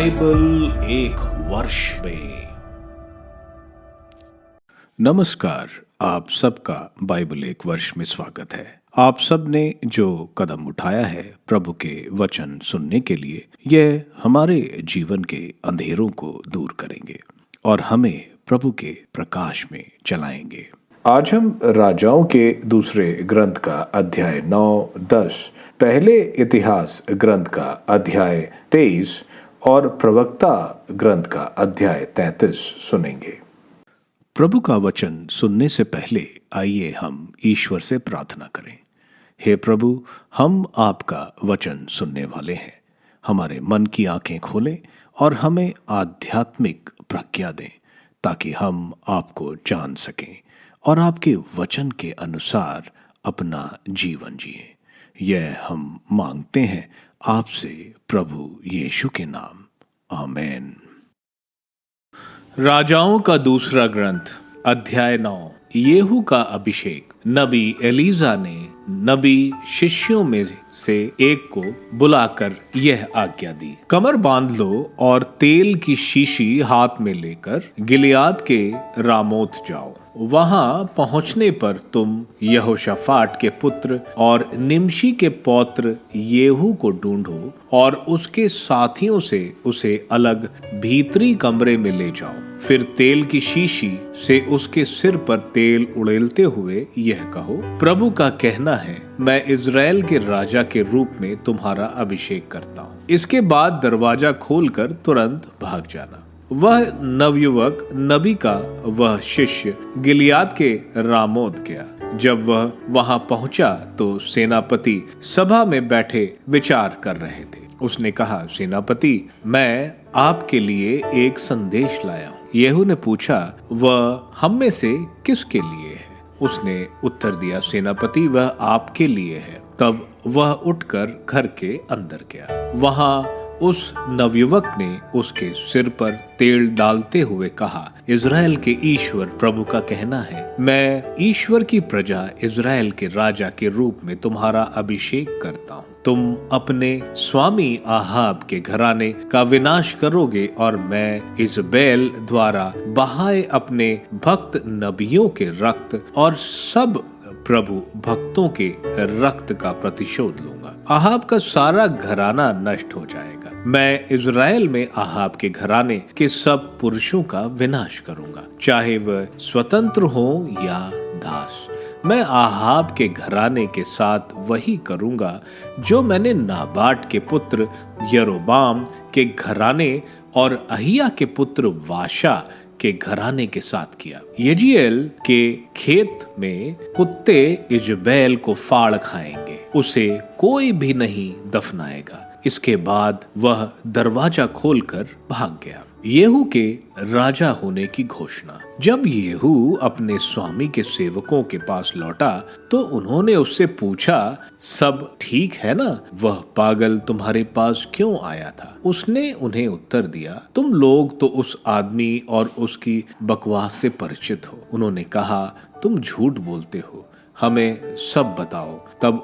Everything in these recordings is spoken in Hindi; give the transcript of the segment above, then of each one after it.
बाइबल एक वर्ष में। नमस्कार, आप सबका बाइबल एक वर्ष में स्वागत है। आप सब ने जो कदम उठाया है प्रभु के वचन सुनने के लिए, यह हमारे जीवन के अंधेरों को दूर करेंगे और हमें प्रभु के प्रकाश में चलाएंगे। आज हम राजाओं के दूसरे ग्रंथ का अध्याय 9, 10, पहले इतिहास ग्रंथ का अध्याय 23 और प्रवक्ता ग्रंथ का अध्याय 33 सुनेंगे। प्रभु का वचन सुनने से पहले आइए हम ईश्वर से प्रार्थना करें। हे प्रभु, हम आपका वचन सुनने वाले हैं। हमारे मन की आंखें खोलें और हमें आध्यात्मिक प्रज्ञा दें ताकि हम आपको जान सकें और आपके वचन के अनुसार अपना जीवन जिए। यह हम मांगते हैं आपसे प्रभु यीशु के नाम, आमीन। राजाओं का दूसरा ग्रंथ अध्याय 9। येहू का अभिषेक। नबी एलीजा ने नबी शिष्यों में से एक को बुलाकर यह आज्ञा दी, कमर बांध लो और तेल की शीशी हाथ में लेकर गिलियाद के रामोत जाओ। वहां पहुंचने पर तुम यहोशाफाट के पुत्र और निमशी के पौत्र येहू को ढूंढो और उसके साथियों से उसे अलग भीतरी कमरे में ले जाओ। फिर तेल की शीशी से उसके सिर पर तेल उड़ेलते हुए यह कहो, प्रभु का कहना है, मैं इज़राइल के राजा के रूप में तुम्हारा अभिषेक करता हूँ। इसके बाद दरवाजा खोलकर तुरंत भाग जाना। वह नवयुवक नबी का वह शिष्य गिलियाद के रामोत गया। जब वह वहां पहुंचा तो सेनापति सभा में बैठे विचार कर रहे थे। उसने कहा, सेनापति, मैं आपके लिए एक संदेश लाया हूँ। येहू ने पूछा, वह हम में से किसके लिए है? उसने उत्तर दिया, सेनापति, वह आपके लिए है। तब वह उठकर घर के अंदर गया। वहां उस नवयुवक ने उसके सिर पर तेल डालते हुए कहा, इज़राइल के ईश्वर प्रभु का कहना है, मैं ईश्वर की प्रजा इज़राइल के राजा के रूप में तुम्हारा अभिषेक करता हूँ। तुम अपने स्वामी आहाब के घराने का विनाश करोगे और मैं इज़बेल द्वारा बहाए अपने भक्त नबियों के रक्त और सब प्रभु भक्तों के रक्त का प्रतिशोध लूंगा। आहाब का सारा घराना नष्ट हो जाएगा। मैं इज़राइल में आहाब के घराने के सब पुरुषों का विनाश करूंगा, चाहे वह स्वतंत्र हो या दास। मैं आहाब के घराने के साथ वही करूंगा जो मैंने नाबाट के पुत्र यरोबाम के घराने और अहिया के पुत्र वाशा के घराने के साथ किया। यजीएल के खेत में कुत्ते इज़बेल को फाड़ खाएंगे, उसे कोई भी नहीं दफनाएगा। इसके बाद वह दरवाजा खोलकर भाग गया। येहू के राजा होने की घोषणा। जब येहू अपने स्वामी के सेवकों के पास लौटा तो उन्होंने उससे पूछा, सब ठीक है ना? वह पागल तुम्हारे पास क्यों आया था? उसने उन्हें उत्तर दिया, तुम लोग तो उस आदमी और उसकी बकवास से परिचित हो। उन्होंने कहा, तुम झूठ बोलते हो, हमें सब बताओ। तब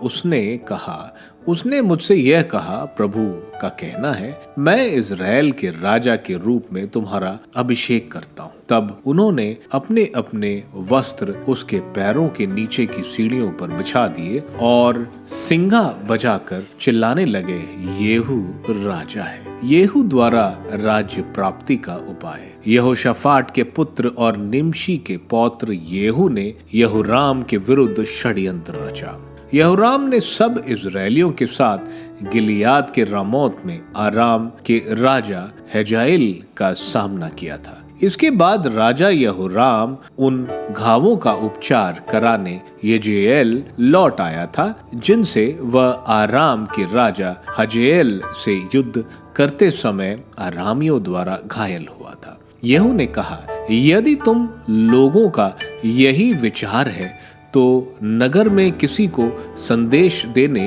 उसने मुझसे यह कहा, प्रभु का कहना है, मैं इज़राइल के राजा के रूप में तुम्हारा अभिषेक करता हूँ। तब उन्होंने अपने अपने वस्त्र उसके पैरों के नीचे की सीढ़ियों पर बिछा दिए और सिंगा बजाकर चिल्लाने लगे, येहू राजा है। येहू द्वारा राज्य प्राप्ति का उपाय। यहोशाफाट के पुत्र और निमशी के पौत्र येहू ने यहोराम के विरुद्ध षड्यंत्र रचा। यहोराम ने सब इज़राइलियों के साथ गिलियाद के रामोत में आराम के राजा हजाएल का सामना किया था। इसके बाद राजा यहोराम उन घावों का उपचार कराने यजेएल लौट आया था जिनसे वह आराम के राजा हजाएल से युद्ध करते समय आरामियों द्वारा घायल हुआ था। येहू ने कहा, यदि तुम लोगों का यही विचार है तो नगर में किसी को संदेश देने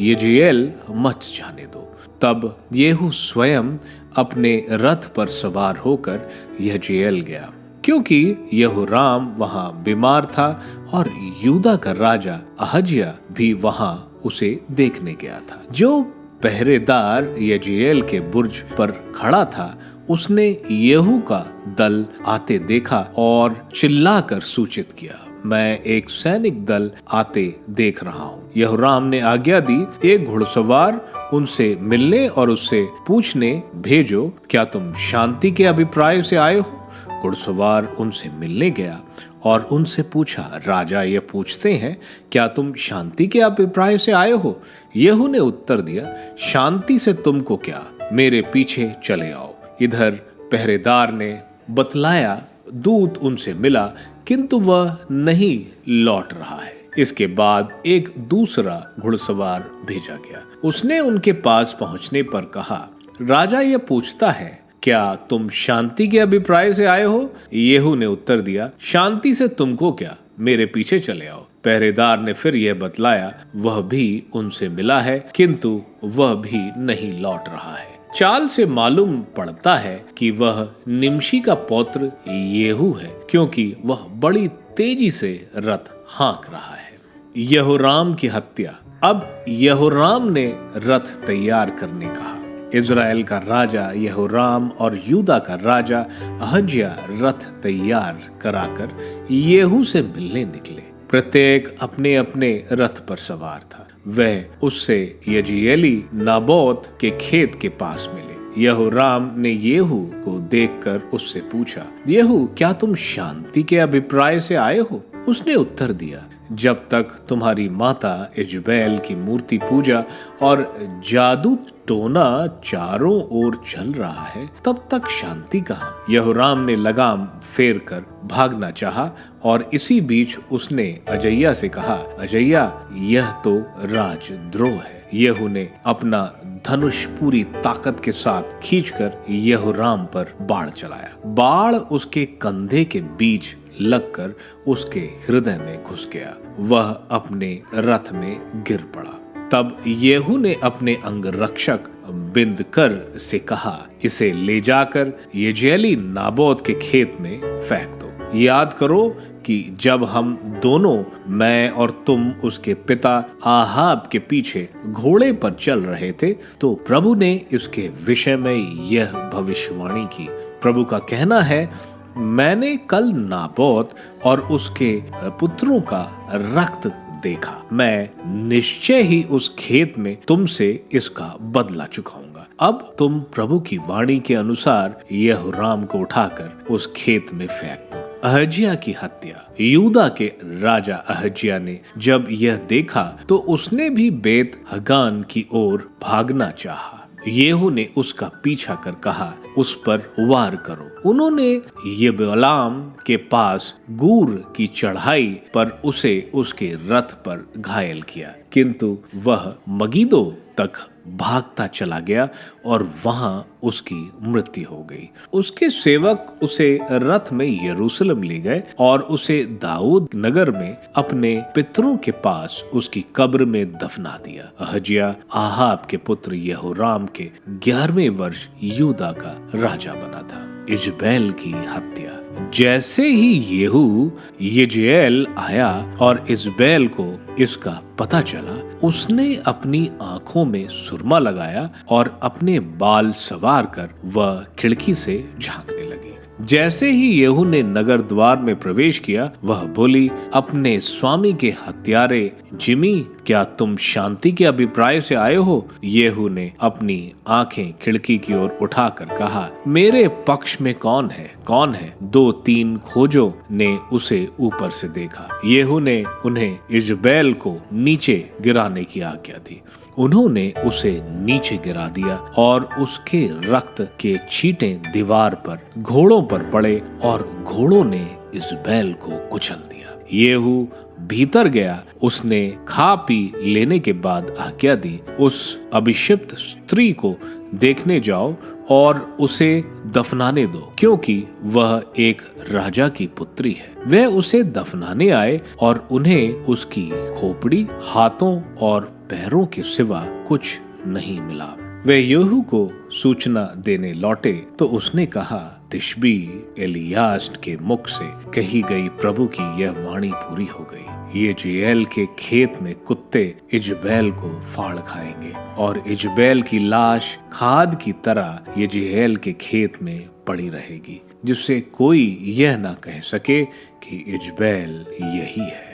यजेएल मत जाने दो। तब येहू स्वयं अपने रथ पर सवार होकर यजेएल गया, क्योंकि यहोराम वहां बीमार था और यूदा का राजा अहज्या भी वहां उसे देखने गया था। जो पहरेदार यजीएल के बुर्ज पर खड़ा था, उसने येहू का दल आते देखा और चिल्लाकर सूचित किया, मैं एक सैनिक दल आते देख रहा हूँ। यहोराम ने आज्ञा दी, एक घुड़सवार उनसे मिलने और उससे पूछने भेजो, क्या तुम शांति के अभिप्राय से आए हो? घुड़सवार उनसे मिलने गया और उनसे पूछा, राजा ये पूछते हैं, क्या तुम शांति के अभिप्राय से आए हो? येहू ने उत्तर दिया, शांति से तुमको क्या, मेरे पीछे चले आओ। इधर पहरेदार ने बतलाया, दूत उनसे मिला किंतु वह नहीं लौट रहा है। इसके बाद एक दूसरा घुड़सवार भेजा गया। उसने उनके पास पहुंचने पर कहा, राजा यह पूछता है, क्या तुम शांति के अभिप्राय से आए हो? येहू ने उत्तर दिया, शांति से तुमको क्या, मेरे पीछे चले आओ। पहरेदार ने फिर यह बतलाया, वह भी उनसे मिला है किंतु वह भी नहीं लौट रहा है। चाल से मालूम पड़ता है कि वह निमशी का पौत्र येहू है, क्योंकि वह बड़ी तेजी से रथ हाँक रहा है। यहोराम की हत्या। अब यहोराम ने रथ तैयार करने कहा। इज़राइल का राजा यहोराम और यूदा का राजा अहज्या रथ तैयार कराकर येहू से मिलने निकले। प्रत्येक अपने अपने रथ पर सवार था। वह उससे यजीएली नाबोत के खेत के पास मिले। यहोराम ने येहू को देखकर उससे पूछा, येहू क्या तुम शांति के अभिप्राय से आए हो? उसने उत्तर दिया, जब तक तुम्हारी माता इजबेल की मूर्ति पूजा और जादू टोना चारों ओर चल रहा है, तब तक शांति कहाँ? यहोराम ने लगाम फेर कर भागना चाहा और इसी बीच उसने अजैया से कहा, अजैया यह तो राजद्रोह है। येहू ने अपना धनुष पूरी ताकत के साथ खींचकर यहोराम पर बाण चलाया। बाण उसके कंधे के बीच लगकर उसके हृदय में घुस गया। वह अपने रथ में गिर पड़ा। तब येहू ने अपने अंगरक्षक बिंदकर से कहा, इसे ले जाकर यजेली नाबोत के खेत में फेंक दो। याद करो कि जब हम दोनों, मैं और तुम, उसके पिता आहाब के पीछे घोड़े पर चल रहे थे, तो प्रभु ने इसके विषय में यह भविष्यवाणी की। प्रभु का कहना है, मैंने कल नाबोत और उसके पुत्रों का रक्त देखा। मैं निश्चय ही उस खेत में तुमसे इसका बदला चुकाऊंगा। अब तुम प्रभु की वाणी के अनुसार यहोराम को उठाकर उस खेत में फेंक दो। अहज्या की हत्या। यूदा के राजा अहज्या ने जब यह देखा तो उसने भी बेत हगान की ओर भागना चाहा। येहू ने उसका पीछा कर कहा, उस पर वार करो। उन्होंने यबलाम के पास गूर की चढ़ाई पर उसे उसके रथ पर घायल किया, किंतु वह मगिदो तक भागता चला गया और वहां उसकी मृत्यु हो गई। उसके सेवक उसे रथ में यरूशलेम ले गए और उसे दाऊद नगर में अपने पितरों के पास उसकी कब्र में दफना दिया। अहज्या आहाब के पुत्र यहोराम के 11वें वर्ष यूदा का राजा बना था। इजबेल की हत्या। जैसे ही येहू यजेल आया और इजबेल को इसका पता चला, उसने अपनी आंखों में सुरमा लगाया और अपने बाल सवार कर वह खिड़की से झांकने लगी। जैसे ही येहू ने नगर द्वार में प्रवेश किया, वह बोली, अपने स्वामी के हत्यारे जिमी, क्या तुम शांति के अभिप्राय से आए हो? येहू ने अपनी आंखें खिड़की की ओर उठाकर कहा, मेरे पक्ष में कौन है? कौन है? 2-3 खोजों ने उसे ऊपर से देखा। येहू ने उन्हें इजबेल को नीचे गिराने की आज्ञा दी। उन्होंने उसे नीचे गिरा दिया और उसके रक्त के छींटे दीवार पर घोड़ों पर पड़े और घोड़ों ने इजबेल को कुचल दिया। येहू भीतर गया। उसने खा पी लेने के बाद आज्ञा दी, उस अभिषिक्त स्त्री को देखने जाओ और उसे दफनाने दो, क्योंकि वह एक राजा की पुत्री है। वे उसे दफनाने आए और उन्हें उसकी खोपड़ी, हाथों और पैरों के सिवा कुछ नहीं मिला। वे येहू को सूचना देने लौटे तो उसने कहा, तिशबी एलियास के मुख से कही गई प्रभु की यह वाणी पूरी हो गई। यिज्रेल के खेत में कुत्ते इजबेल को फाड़ खाएंगे और इजबेल की लाश खाद की तरह यिज्रेल के खेत में पड़ी रहेगी, जिससे कोई यह ना कह सके कि इजबेल यही है।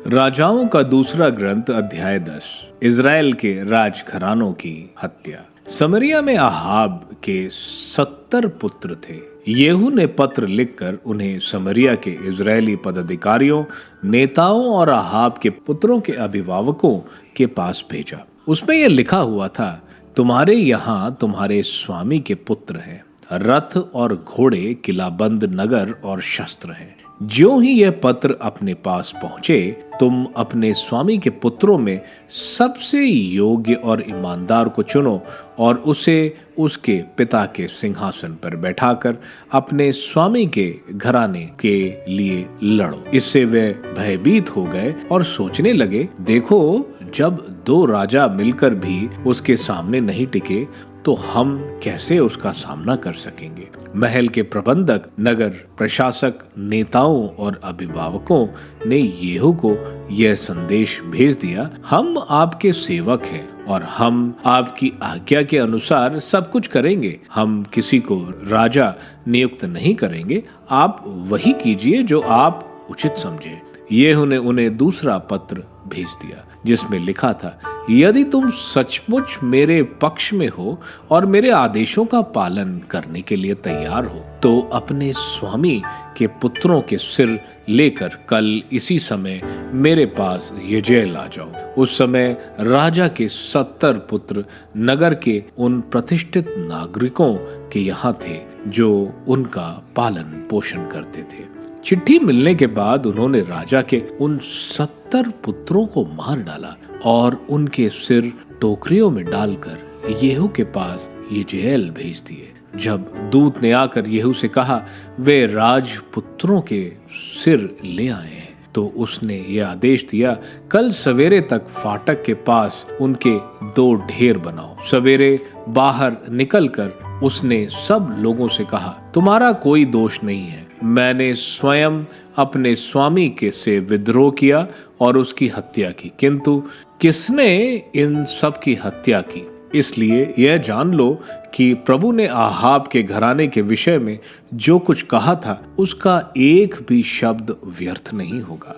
राजाओं का दूसरा ग्रंथ अध्याय 10। इजराइल के राजघरानों की हत्या। समरिया में आहाब के 70 पुत्र थे। येहू ने पत्र लिखकर उन्हें समरिया के इजरायली पदाधिकारियों, नेताओं और आहाब के पुत्रों के अभिभावकों के पास भेजा। उसमें यह लिखा हुआ था, तुम्हारे यहाँ तुम्हारे स्वामी के पुत्र हैं, रथ और घोड़े, किलाबंद नगर और शस्त्र हैं। ज्यों ही यह पत्र अपने पास पहुंचे, तुम अपने स्वामी के पुत्रों में सबसे योग्य और ईमानदार को चुनो और उसे उसके पिता के सिंहासन पर बैठाकर अपने स्वामी के घराने के लिए लड़ो। इससे वे भयभीत हो गए और सोचने लगे, देखो, जब 2 राजा मिलकर भी उसके सामने नहीं टिके तो हम कैसे उसका सामना कर सकेंगे। महल के प्रबंधक, नगर प्रशासक, नेताओं और अभिभावकों ने येहू को यह संदेश भेज दिया, हम आपके सेवक हैं और हम आपकी आज्ञा के अनुसार सब कुछ करेंगे। हम किसी को राजा नियुक्त नहीं करेंगे, आप वही कीजिए जो आप उचित समझे। येहू ने उन्हें दूसरा पत्र भेज दिया जिसमें लिखा था, यदि तुम सचमुच मेरे पक्ष में हो और मेरे आदेशों का पालन करने के लिए तैयार हो तो अपने स्वामी के पुत्रों के सिर लेकर कल इसी समय मेरे पास यिज्रेल आ जाओ। उस समय राजा के 70 पुत्र नगर के उन प्रतिष्ठित नागरिकों के यहाँ थे जो उनका पालन पोषण करते थे। चिट्ठी मिलने के बाद उन्होंने राजा के उन 70 पुत्रों को मार डाला और उनके सिर टोकरियों में डालकर येहू के पास यिज्रेल भेज दिए। जब दूत ने आकर येहू से कहा, वे राजपुत्रों के सिर ले आए हैं, तो उसने ये आदेश दिया, कल सवेरे तक फाटक के पास उनके 2 ढेर बनाओ। सवेरे बाहर निकलकर उसने सब लोगों से कहा, तुम्हारा कोई दोष नहीं है, मैंने स्वयं अपने स्वामी के से विद्रोह किया और उसकी हत्या की, किंतु किसने इन सब की हत्या की? इसलिए यह जान लो कि प्रभु ने आहाब के घराने के विषय में जो कुछ कहा था उसका एक भी शब्द व्यर्थ नहीं होगा।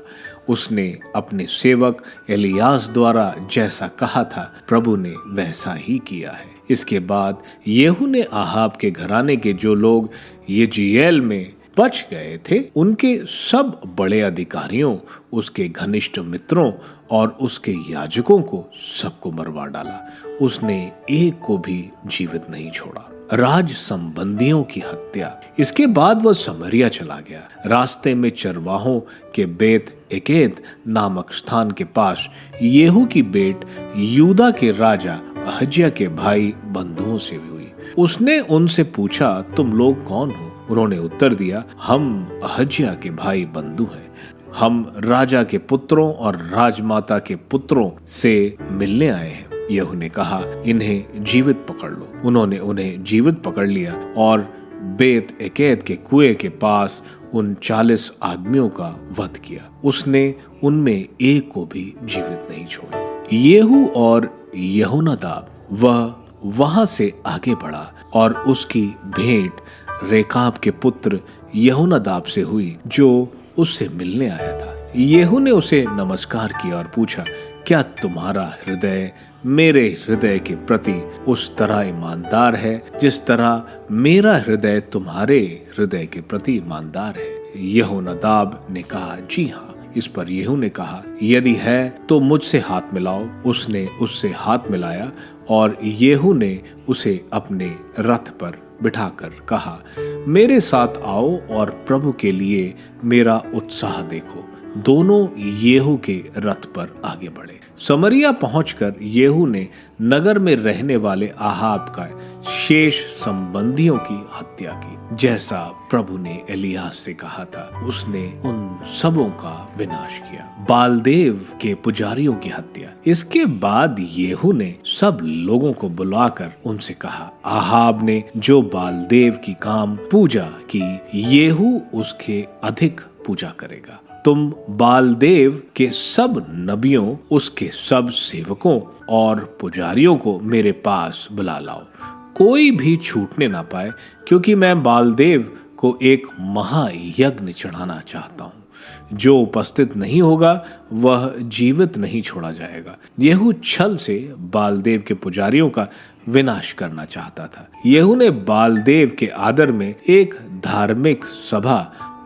उसने अपने सेवक एलियास द्वारा जैसा कहा था, प्रभु ने वैसा ही किया है। इसके बाद येहू ने आहाब के घराने के जो लोग यिज्रेल में बच गए थे, उनके सब बड़े अधिकारियों, उसके घनिष्ठ मित्रों और उसके याजकों को सबको मरवा डाला। उसने एक को भी जीवित नहीं छोड़ा। राज संबंधियों की हत्या। इसके बाद वह समरिया चला गया। रास्ते में चरवाहों के बेत एकेद नामक स्थान के पास येहू की बेट यूदा के राजा अहज्या के भाई बंधुओं से हुई। उसने उनसे पूछा, तुम लोग कौन हो? उन्होंने उत्तर दिया, हम अहज्या के भाई बंधु हैं। हम राजा के पुत्रों और राजमाता के पुत्रों से मिलने आए हैं। येहू ने कहा, इन्हें जीवित पकड़ लो। उन्होंने उन्हें जीवित पकड़ लिया और बेत एकेद के कुएं के पास उन 40 आदमियों का वध किया। उसने उनमें एक को भी जीवित नहीं छोड़ा। येहू और यहोनादाब वह वहां से आगे बढ़ा और उसकी भेंट रेकाब के पुत्र यहोनादाब से हुई जो उससे मिलने आया था। येहू ने उसे नमस्कार किया और पूछा, क्या तुम्हारा हृदय मेरे हृदय के प्रति उस तरह ईमानदार है जिस तरह मेरा हृदय तुम्हारे हृदय के प्रति ईमानदार है? यहोनादाब ने कहा, जी हाँ। इस पर येहू ने कहा, यदि है तो मुझसे हाथ मिलाओ। उसने उससे हाथ मिलाया और येहू ने उसे अपने रथ पर बिठाकर कहा, मेरे साथ आओ और प्रभु के लिए मेरा उत्साह देखो। दोनों येहू के रथ पर आगे बढ़े। समरिया पहुंचकर येहू ने नगर में रहने वाले आहाब का शेष संबंधियों की हत्या की, जैसा प्रभु ने एलिय्याह से कहा था। उसने उन सबों का विनाश किया। बालदेव के पुजारियों की हत्या। इसके बाद येहू ने सब लोगों को बुलाकर उनसे कहा, आहाब ने जो बालदेव की काम पूजा की, येहू उसके अधिक पूजा करेगा। तुम बालदेव के सब नबियों, उसके सब सेवकों और पुजारियों को मेरे पास बुला लाओ। कोई भी छूटने ना पाए, क्योंकि मैं बालदेव को एक महायज्ञ चढ़ाना चाहता हूँ। जो उपस्थित नहीं होगा वह जीवित नहीं छोड़ा जाएगा। येहू छल से बालदेव के पुजारियों का विनाश करना चाहता था। येहू ने बालदेव के आदर में एक धार्मिक सभा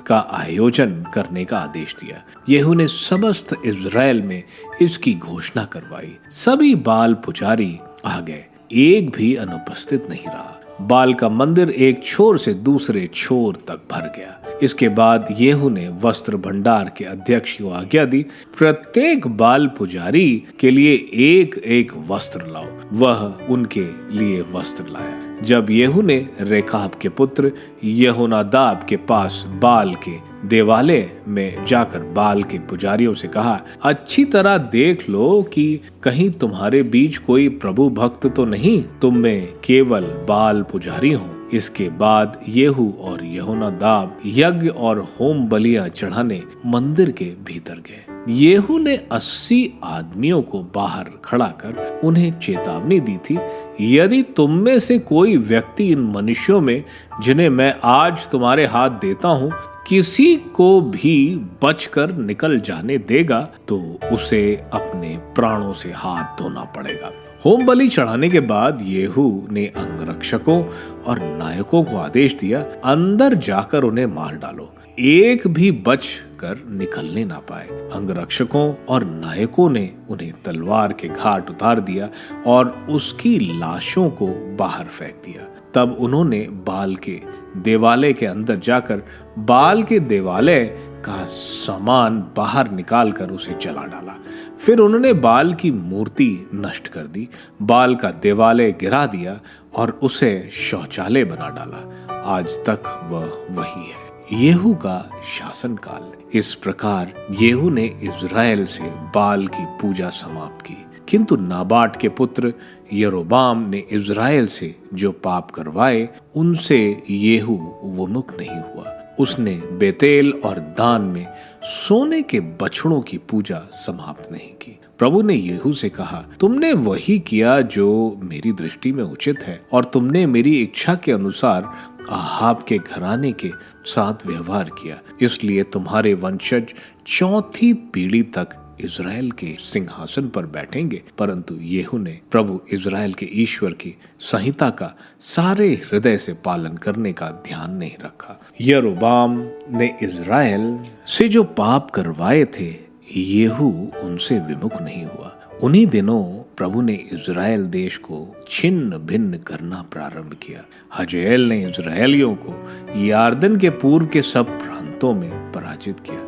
का आयोजन करने का आदेश दिया। येहू ने समस्त इज़राइल में इसकी घोषणा करवाई। सभी बाल पुजारी आ गए, एक भी अनुपस्थित नहीं रहा। बाल का मंदिर एक छोर से दूसरे छोर तक भर गया। इसके बाद येहू ने वस्त्र भंडार के अध्यक्ष को आज्ञा दी, प्रत्येक बाल पुजारी के लिए एक एक वस्त्र लाओ। वह उनके लिए वस्त्र लाया। जब येहू ने रेकाब के पुत्र यहोनादाब के पास बाल के देवालय में जाकर बाल के पुजारियों से कहा, अच्छी तरह देख लो कि कहीं तुम्हारे बीच कोई प्रभु भक्त तो नहीं, तुम में केवल बाल पुजारी हो। इसके बाद येहू और यहोनादाब यज्ञ और होम बलियां चढ़ाने मंदिर के भीतर गए। येहू ने 80 आदमियों को बाहर खड़ा कर उन्हें चेतावनी दी थी, यदि तुम में से कोई व्यक्ति इन मनुष्यों में जिन्हें मैं आज तुम्हारे हाथ देता हूँ किसी को भी बचकर निकल जाने देगा तो उसे अपने प्राणों से हाथ धोना पड़ेगा। होम बलि चढ़ाने के बाद येहू ने अंगरक्षकों और नायकों को आदेश दिया, अंदर जाकर उन्हें मार डालो, एक भी बच कर निकलने ना पाए। अंगरक्षकों और नायकों ने उन्हें तलवार के घाट उतार दिया और उसकी लाशों को बाहर फेंक दिया। तब उन्होंने बाल के देवालय के अंदर जाकर बाल के देवालय का सामान बाहर निकालकर उसे जला डाला। फिर उन्होंने बाल की मूर्ति नष्ट कर दी, बाल का देवालय गिरा दिया और उसे शौचालय बना डाला। आज तक वह वही है। येहू का शासन काल। इस प्रकार येहू ने इज़राइल से बाल की पूजा समाप्त की, किंतु नाबाट के पुत्र यरोबाम ने इज़राइल से जो पाप करवाए उनसे येहू विमुख नहीं हुआ। उसने बेतेल और दान में सोने के बछड़ों की पूजा समाप्त नहीं की। प्रभु ने येहू से कहा, तुमने वही किया जो मेरी दृष्टि में उचित है और तुमने मेरी इच्छा के अनुसार आहाब के घराने के साथ व्यवहार किया, इसलिए तुम्हारे वंशज 4थी पीढ़ी तक इज़राइल के सिंहासन पर बैठेंगे। परंतु येहू ने प्रभु इज़राइल के ईश्वर की संहिता का सारे हृदय से पालन करने का ध्यान नहीं रखा। यरोबाम ने इज़राइल से जो पाप करवाए थे येहू उनसे विमुख नहीं हुआ। उन्हीं दिनों प्रभु ने इज़राइल देश को छिन्न भिन्न करना प्रारंभ किया। हजएल ने इज़राइलियों को यार्दन के पूर्व के सब प्रांतों में पराजित किया,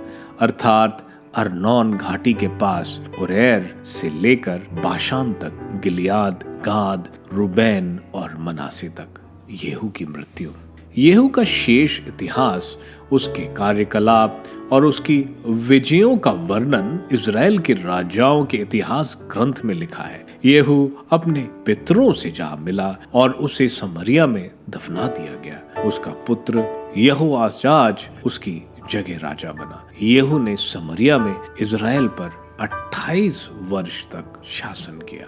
अर्थात अर्नोन घाटी के पास उरैर से लेकर बाशान तक, गिलियाद, गाद, रूबेन और मनासे तक। येहू की मृत्यु। येहू का शेष इतिहास, उसके कार्यकलाप और उसकी विजयों का वर्णन इज़राइल के राजाओं के इतिहास ग्रंथ में लिखा है। येहू अपने पितरों से जा मिला और उसे समरिया में दफना दिया गया। उसका पुत्र यहोआशाज उसकी जगह राजा बना। येहू ने समरिया में इज़राइल पर 28 वर्ष तक शासन किया।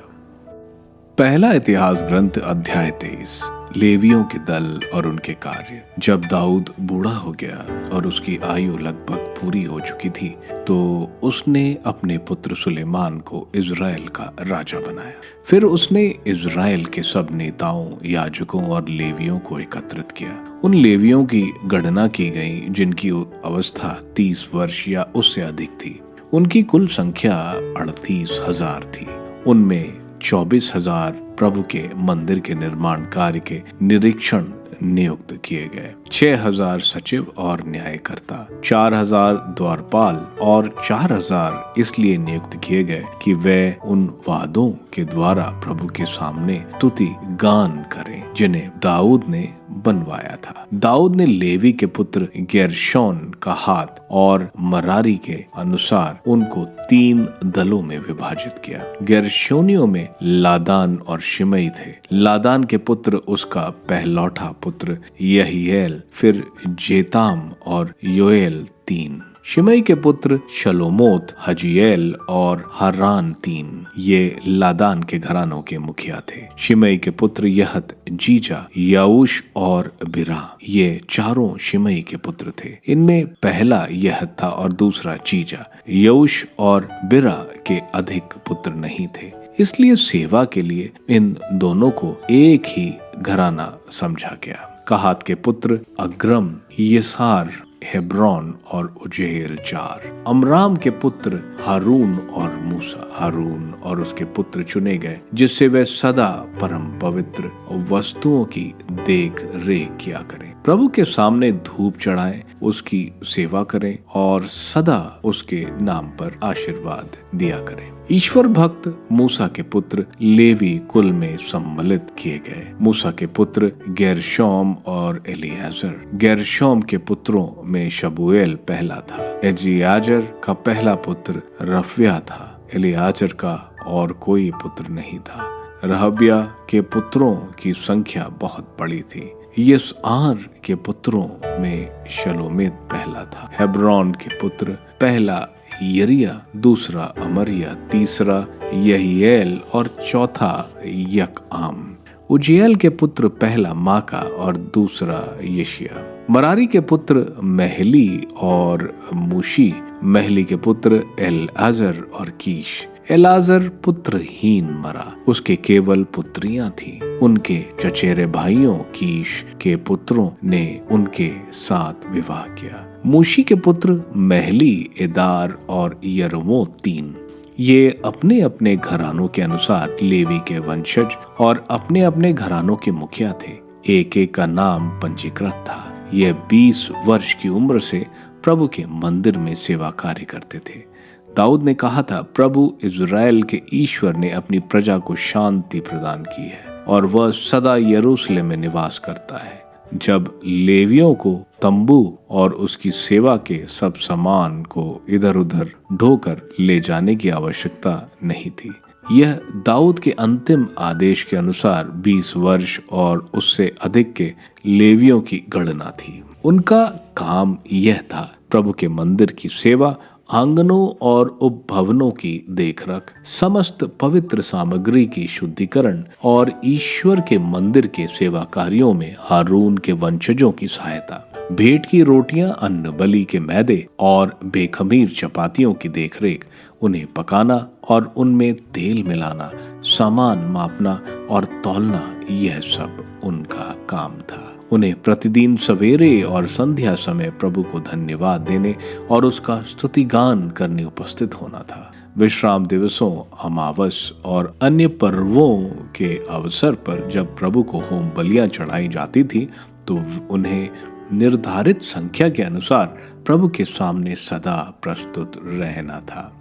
पहला इतिहास ग्रंथ अध्याय 23। लेवियों के दल और उनके कार्य। जब दाऊद बूढ़ा हो गया और उसकी आयु लगभग पूरी हो चुकी थी तो उसने अपने पुत्र सुलेमान को इज़राइल का राजा बनाया। फिर उसने इज़राइल के सब नेताओं, याजकों और लेवियों को एकत्रित किया। उन लेवियों की गणना की गई जिनकी अवस्था 30 वर्ष या उससे अधिक थी। उनकी कुल संख्या 38,000 थी। उनमें 24,000 प्रभु के मंदिर के निर्माण कार्य के निरीक्षण नियुक्त किए गए। 6,000 सचिव और न्यायकर्ता, 4,000 द्वारपाल और 4,000 इसलिए नियुक्त किए गए कि वे उन वादों के द्वारा प्रभु के सामने स्तुति गान करें जिन्हें दाऊद ने बनवाया था। दाऊद ने लेवी के पुत्र गेरशोन का हाथ और मरारी के अनुसार उनको 3 दलों में विभाजित किया। गेरशोनियों में लादान और शिमई थे। लादान के पुत्र उसका पहलौठा पुत्र यहीएल, फिर जेताम और योएल 3। शिमई के पुत्र शलोमोत, हजीएल और हरान 3। ये लादान के घरानों के मुखिया थे। शिमई के पुत्र यहत, जीजा, याऊश और बिरा, ये चारों शिमई के पुत्र थे। इनमें पहला यहत था और दूसरा जीजा। यऊश और बिरा के अधिक पुत्र नहीं थे, इसलिए सेवा के लिए इन दोनों को एक ही घराना समझा गया। कहात के पुत्र अग्रम, यसार, हेब्रोन और उजेल 4। अमराम के पुत्र हारून और मूसा। हारून और उसके पुत्र चुने गए जिससे वे सदा परम पवित्र वस्तुओं की देख रेख किया करें, प्रभु के सामने धूप चढ़ाएं, उसकी सेवा करें और सदा उसके नाम पर आशीर्वाद दिया करें। ईश्वर भक्त मूसा के पुत्र लेवी कुल में सम्मिलित किए गए। मूसा के पुत्र गेरशोम और एलियाजर। गेरशोम के पुत्रों में शबूएल पहला था। एलियाजर का पहला पुत्र रफ्या था। एलियाजर का और कोई पुत्र नहीं था। रहब्या के पुत्रों की संख्या बहुत बड़ी थी। यिसआर के पुत्रों में शलोमित पहला था। हेब्रोन के पुत्र पहला यरिया, दूसरा अमरिया, तीसरा यहीएल और चौथा यकआम। उजिएल के पुत्र पहला माका और दूसरा यशिया। मरारी के पुत्र महली और मूशी। महली के पुत्र एलआजर और कीश। एलाजर पुत्रहीन मरा, उसके केवल पुत्रियां थीं। उनके चचेरे भाइयों कीश के पुत्रों ने उनके साथ विवाह किया। मूशी के पुत्र महली, एदार और यरमोत 3। ये अपने अपने घरानों के अनुसार लेवी के वंशज और अपने अपने घरानों के मुखिया थे। एक एक का नाम पंजीकृत था। ये 20 वर्ष की उम्र से प्रभु के मंदिर में सेवा कार्य करते थे। दाऊद ने कहा था, प्रभु इज़राइल के ईश्वर ने अपनी प्रजा को शांति प्रदान की है और वह सदा यरूशलेम में निवास करता है। जब लेवियों को तंबू और उसकी सेवा के सब सामान को इधर उधर ढोकर ले जाने की आवश्यकता नहीं थी। यह दाऊद के अंतिम आदेश के अनुसार 20 वर्ष और उससे अधिक के लेवियों की गणना थी। उनका काम यह था, प्रभु के मंदिर की सेवा, आंगनों और उपभवनों की देखरेख, समस्त पवित्र सामग्री की शुद्धिकरण और ईश्वर के मंदिर के सेवा कार्यों में हारून के वंशजों की सहायता, भेंट की रोटियां, अन्न बलि के मैदे और बेखमीर चपातियों की देखरेख, उन्हें पकाना और उनमें तेल मिलाना, सामान मापना और तौलना, यह सब उनका काम था। उन्हें प्रतिदिन सवेरे और संध्या समय प्रभु को धन्यवाद देने और उसका स्तुति गान करने उपस्थित होना था। विश्राम दिवसों, अमावस और अन्य पर्वों के अवसर पर जब प्रभु को होम बलियां चढ़ाई जाती थी तो उन्हें निर्धारित संख्या के अनुसार प्रभु के सामने सदा प्रस्तुत रहना था।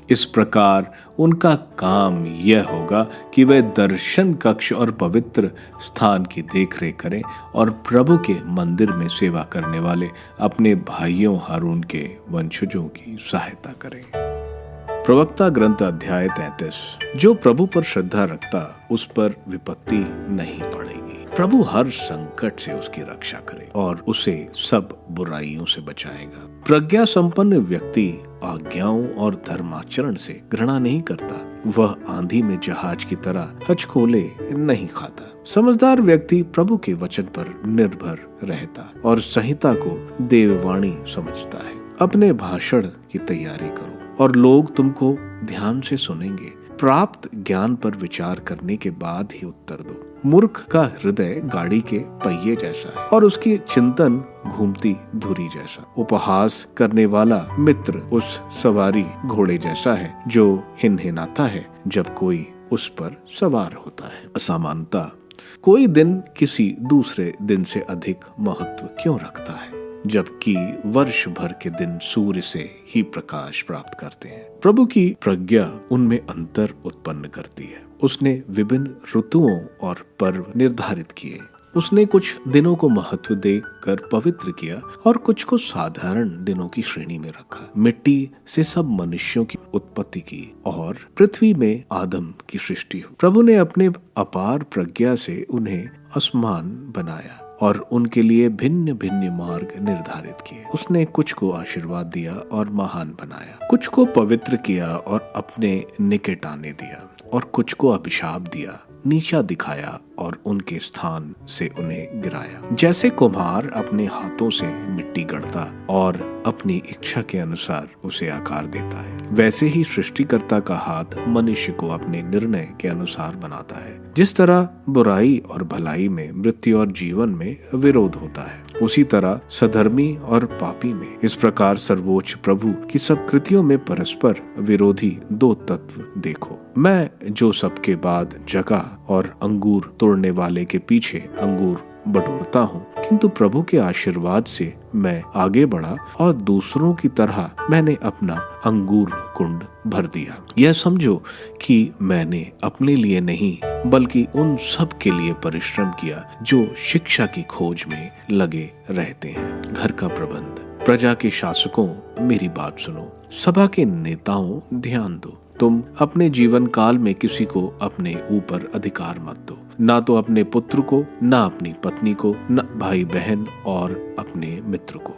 इस प्रकार उनका काम यह होगा कि वे दर्शन कक्ष और पवित्र स्थान की देखरेख करें और प्रभु के मंदिर में सेवा करने वाले अपने भाइयों हारून के वंशजों की सहायता करें। प्रवक्ता ग्रंथ अध्याय 33। जो प्रभु पर श्रद्धा रखता उस पर विपत्ति नहीं पड़ेगी। प्रभु हर संकट से उसकी रक्षा करे और उसे सब बुराइयों से बचाएगा। प्रज्ञा संपन्न व्यक्ति आज्ञाओं और धर्माचरण से घृणा नहीं करता। वह आंधी में जहाज की तरह हचकोले नहीं खाता। समझदार व्यक्ति प्रभु के वचन पर निर्भर रहता और संहिता को देववाणी समझता है। अपने भाषण की तैयारी करो और लोग तुमको ध्यान से सुनेंगे। प्राप्त ज्ञान पर विचार करने के बाद ही उत्तर दो। मूर्ख का हृदय गाड़ी के पहिए जैसा है और उसकी चिंतन घूमती धुरी जैसा। उपहास करने वाला मित्र उस सवारी घोड़े जैसा है जो हिनहिनाता है जब कोई उस पर सवार होता है। असमानता कोई दिन किसी दूसरे दिन से अधिक महत्व क्यों रखता है, जबकि वर्ष भर के दिन सूर्य से ही प्रकाश प्राप्त करते हैं। प्रभु की प्रज्ञा उनमें अंतर उत्पन्न करती है। उसने विभिन्न ऋतुओं और पर्व निर्धारित किए। उसने कुछ दिनों को महत्व देकर पवित्र किया और कुछ को साधारण दिनों की श्रेणी में रखा। मिट्टी से सब मनुष्यों की उत्पत्ति की और पृथ्वी में आदम की सृष्टि हुई। प्रभु ने अपने अपार प्रज्ञा से उन्हें आसमान बनाया और उनके लिए भिन्न भिन्न मार्ग निर्धारित किए। उसने कुछ को आशीर्वाद दिया और महान बनाया, कुछ को पवित्र किया और अपने निकट आने दिया, और कुछ को अभिशाप दिया, नीचा दिखाया और उनके स्थान से उन्हें गिराया। जैसे कुम्हार अपने हाथों से मिट्टी गढ़ता और अपनी इच्छा के अनुसार उसे आकार देता है, वैसे ही सृष्टिकर्ता का हाथ मनुष्य को अपने निर्णय के अनुसार बनाता है। जिस तरह बुराई और भलाई में, मृत्यु और जीवन में विरोध होता है, उसी तरह सधर्मी और पापी में इस प्रकार सर्वोच्च प्रभु की सब कृतियों में परस्पर विरोधी दो तत्व देखो। मैं जो सबके बाद जगह और अंगूर तोड़ने वाले के पीछे अंगूर बटोरता हूँ, किंतु प्रभु के आशीर्वाद से मैं आगे बढ़ा और दूसरों की तरह मैंने अपना अंगूर कुंड भर दिया। यह समझो कि मैंने अपने लिए नहीं बल्कि उन सब के लिए परिश्रम किया जो शिक्षा की खोज में लगे रहते हैं। घर का प्रबंध, प्रजा के शासकों मेरी बात सुनो, सभा के नेताओं ध्यान दो। तुम अपने जीवन काल में किसी को अपने ऊपर अधिकार मत दो, ना तो अपने पुत्र को, ना अपनी पत्नी को, न भाई बहन और अपने मित्र को।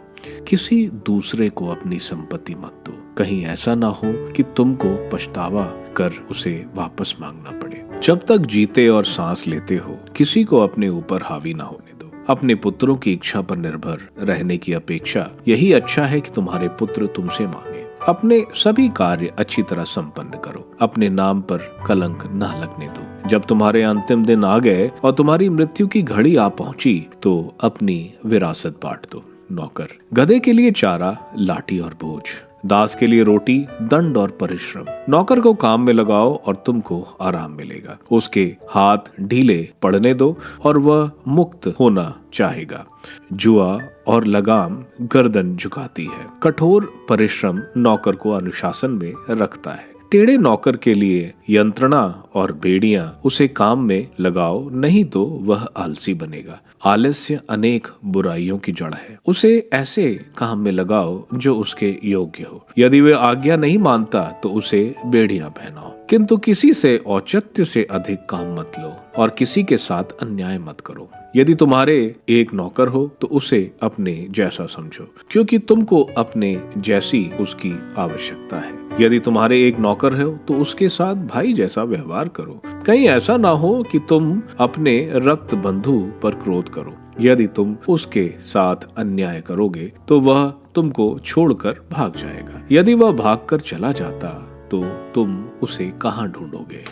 किसी दूसरे को अपनी संपत्ति मत दो, कहीं ऐसा ना हो कि तुमको पछतावा कर उसे वापस मांगना पड़े। जब तक जीते और सांस लेते हो, किसी को अपने ऊपर हावी ना होने दो। अपने पुत्रों की इच्छा पर निर्भर रहने की अपेक्षा यही अच्छा है कि तुम्हारे पुत्र तुमसे मांगे। अपने सभी कार्य अच्छी तरह संपन्न करो, अपने नाम पर कलंक न लगने दो। जब तुम्हारे अंतिम दिन आ गए और तुम्हारी मृत्यु की घड़ी आ पहुंची, तो अपनी विरासत बांट दो। नौकर, गधे के लिए चारा, लाठी और बोझ, दास के लिए रोटी, दंड और परिश्रम। नौकर को काम में लगाओ और तुमको आराम मिलेगा। उसके हाथ ढीले पड़ने दो और वह मुक्त होना चाहेगा। जुआ और लगाम गर्दन झुकाती है। कठोर परिश्रम नौकर को अनुशासन में रखता है। टेढ़े नौकर के लिए यंत्रणा और बेड़ियां उसे काम में लगाओ, नहीं तो वह आलसी बनेगा। आलस्य अनेक बुराइयों की जड़ है। उसे ऐसे काम में लगाओ जो उसके योग्य हो। यदि वह आज्ञा नहीं मानता तो उसे बेड़ियां पहनाओ, किंतु किसी से औचित्य से अधिक काम मत लो और किसी के साथ अन्याय मत करो। यदि तुम्हारे एक नौकर हो तो उसे अपने जैसा समझो, क्योंकि तुमको अपने जैसी उसकी आवश्यकता है। यदि तुम्हारे एक नौकर हो तो उसके साथ भाई जैसा व्यवहार करो। कहीं ऐसा ना हो कि तुम अपने रक्त बंधु पर क्रोध करो। यदि तुम उसके साथ अन्याय करोगे तो वह तुमको छोड़कर भाग जाएगा। यदि वह भागकर चला जाता तो तुम उसे कहाँ ढूंढोगे।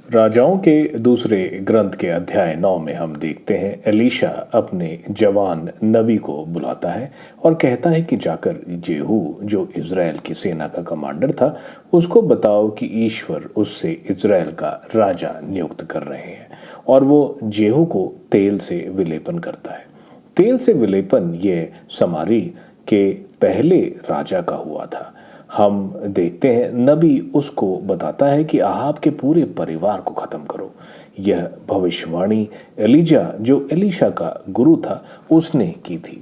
राजाओं के दूसरे ग्रंथ के अध्याय 9 में हम देखते हैं एलीशा अपने जवान नबी को बुलाता है और कहता है कि जाकर जेहू जो इज़राइल की सेना का कमांडर था उसको बताओ कि ईश्वर उससे इज़राइल का राजा नियुक्त कर रहे हैं। और वो जेहू को तेल से विलेपन करता है। तेल से विलेपन ये समारी के पहले राजा का हुआ था। हम देखते हैं नबी उसको बताता है कि आहाब के पूरे परिवार को खत्म करो। यह भविष्यवाणी एलीजा जो एलीशा का गुरु था उसने की थी।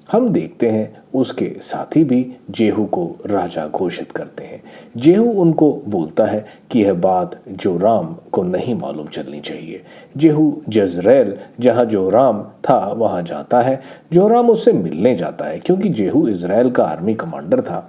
हम देखते हैं उसके साथी भी जेहू को राजा घोषित करते हैं। जेहू उनको बोलता है कि यह बात जोराम को नहीं मालूम चलनी चाहिए। जेहू जज़रेल जहाँ जोराम था वहाँ जाता है। जोराम उससे मिलने जाता है क्योंकि जेहू इज़राइल का आर्मी कमांडर था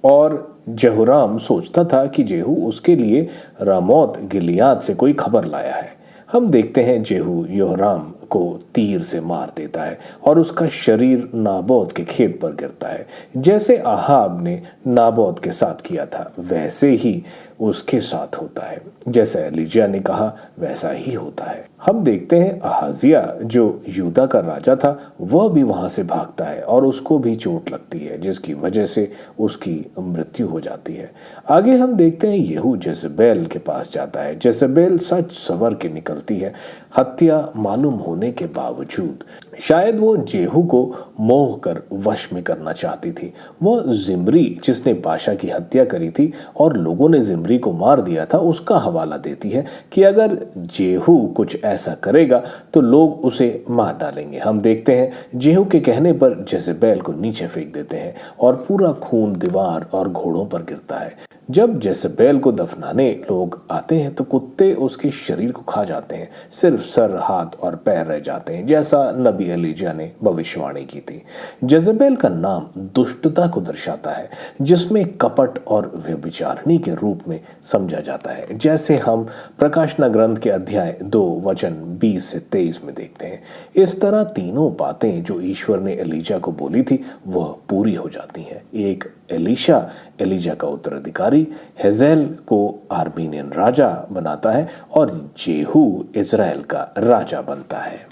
और जेहोराम सोचता था कि जेहू उसके लिए रामोत गिलियाद से कोई खबर लाया है। हम देखते हैं जेहू योराम को तीर से मार देता है और उसका शरीर नाबोत के खेत पर गिरता है। जैसे आहाब ने नाबोत के साथ किया था वैसे ही उसके साथ होता है। जैसा एलीजा ने कहा वैसा ही होता है। हम देखते हैं अहाजिया जो यूदा का राजा था वह भी वहां से भागता है और उसको भी चोट लगती है जिसकी वजह से उसकी मृत्यु हो जाती है। आगे हम देखते हैं यहू जेजबेल के पास जाता है। जेजबेल सच सवर के निकलती है, हत्या मालूम होने के बावजूद। शायद वो जेहू को मोह कर वश में करना चाहती थी। वो जिम्री जिसने बादशाह की हत्या करी थी और लोगों ने जिम्री को मार दिया था उसका हवाला देती है कि अगर जेहू कुछ ऐसा करेगा तो लोग उसे मार डालेंगे। हम देखते हैं जेहू के कहने पर जेजबेल को नीचे फेंक देते हैं और पूरा खून दीवार और घोड़ों पर गिरता है। जब जेजबेल को दफनाने लोग आते हैं तो कुत्ते उसके शरीर को खा जाते हैं, सिर्फ सर, हाथ और पैर रह जाते हैं, जैसा नबी एलीजा ने भविष्यवाणी की थी। जेजबेल का नाम दुष्टता को दर्शाता है जिसमें कपट और व्यभिचारिणी के रूप में समझा जाता है, जैसे हम प्रकाशना ग्रंथ के अध्याय 2 वचन 20 से 23 में देखते हैं। इस तरह तीनों बातें जो ईश्वर ने एलीजा को बोली थी वह पूरी हो जाती हैं। एक एलीशा एलीजा का उत्तराधिकारी हेजेल को आर्मीनियन राजा बनाता है और जेहू इजराइल का राजा बनता है।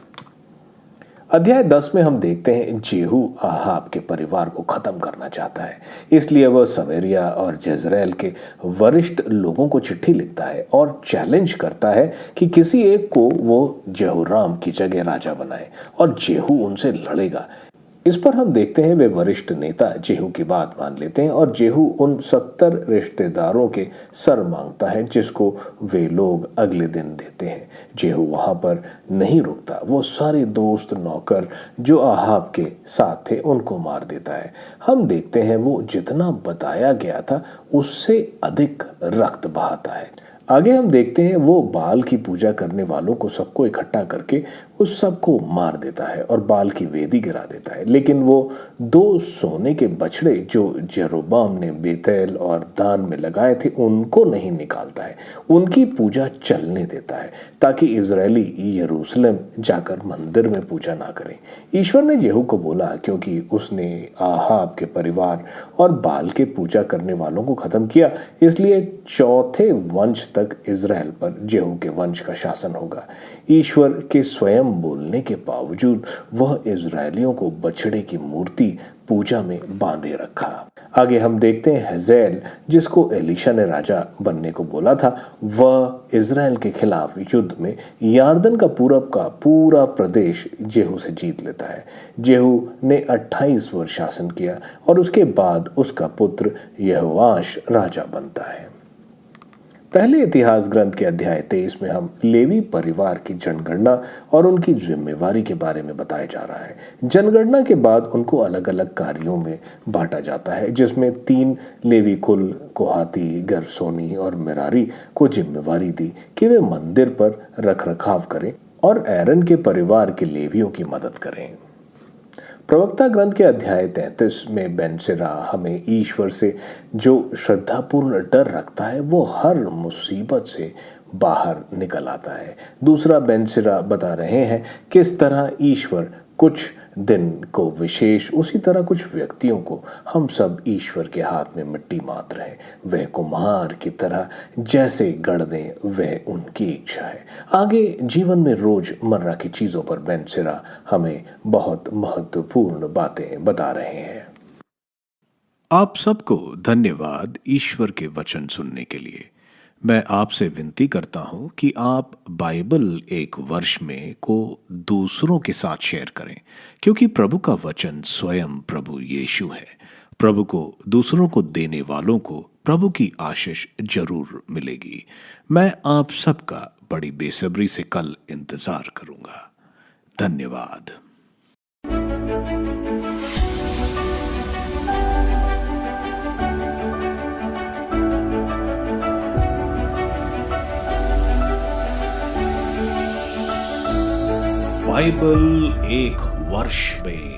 अध्याय 10 में हम देखते हैं जेहू आहाब के परिवार को खत्म करना चाहता है, इसलिए वह समेरिया और जezreel के वरिष्ठ लोगों को चिट्ठी लिखता है और चैलेंज करता है कि किसी एक को वो जेहोराम की जगह राजा बनाए और जेहू उनसे लड़ेगा। इस पर हम देखते हैं वे वरिष्ठ नेता जेहू की बात मान लेते हैं और जेहू उन 70 रिश्तेदारों के सर मांगता है जिसको वे लोग अगले दिन देते हैं। जेहू वहां पर नहीं रुकता, वो सारे दोस्त नौकर जो आहाब के साथ थे उनको मार देता है। हम देखते हैं वो जितना बताया गया था उससे अधिक रक्त बहाता है। आगे हम देखते हैं वो बाल की पूजा करने वालों को सबको इकट्ठा करके उस सबको मार देता है और बाल की वेदी गिरा देता है। लेकिन वो 2 सोने के बछड़े जो जेरोबाम ने बेतेल और दान में लगाए थे उनको नहीं निकालता है, उनकी पूजा चलने देता है ताकि इजरायली यरूशलेम जाकर मंदिर में पूजा ना करें। ईश्वर ने जेहू को बोला क्योंकि उसने आहाब के परिवार और बाल के पूजा करने वालों को खत्म किया, इसलिए 4थे वंश तक इजराइल पर जेहू के वंश का शासन होगा। ईश्वर के स्वयं बोलने के बावजूद वह इजरायलियों को बछड़े की मूर्ति पूजा में बांधे रखा। आगे हम देखते हैं हेजेल जिसको एलीशा ने राजा बनने को बोला था, वह इजराइल के खिलाफ युद्ध में यार्दन का पूरब का पूरा प्रदेश जेहू से जीत लेता है। जेहू ने 28 वर्ष शासन किया और उसके बाद उसका पुत्र यहोआश राजा बनता है। पहले इतिहास ग्रंथ के अध्याय 23 में हम लेवी परिवार की जनगणना और उनकी जिम्मेवारी के बारे में बताया जा रहा है। जनगणना के बाद उनको अलग अलग कार्यों में बांटा जाता है जिसमें 3 लेवी कुल कोहाती, गरसोनी और मेरारी को जिम्मेवारी दी कि वे मंदिर पर रखरखाव करें और एरन के परिवार के लेवियों की मदद करें। प्रवक्ता ग्रंथ के अध्याय 33 में बेनसिरा हमें ईश्वर से जो श्रद्धापूर्ण डर रखता है वो हर मुसीबत से बाहर निकल आता है। दूसरा बेनसिरा बता रहे हैं किस तरह ईश्वर कुछ दिन को विशेष, उसी तरह कुछ व्यक्तियों को हम सब ईश्वर के हाथ में मिट्टी मात्र है। वह कुम्हार की तरह जैसे गढ़ दें वह उनकी इच्छा है। आगे जीवन में रोजमर्रा की चीजों पर बेनसिरा हमें बहुत महत्वपूर्ण बातें बता रहे हैं। आप सबको धन्यवाद ईश्वर के वचन सुनने के लिए। मैं आपसे विनती करता हूं कि आप बाइबल एक वर्ष में को दूसरों के साथ शेयर करें, क्योंकि प्रभु का वचन स्वयं प्रभु यीशु है। प्रभु को दूसरों को देने वालों को प्रभु की आशीष जरूर मिलेगी। मैं आप सबका बड़ी बेसब्री से कल इंतजार करूंगा। धन्यवाद। बाइबल एक वर्ष में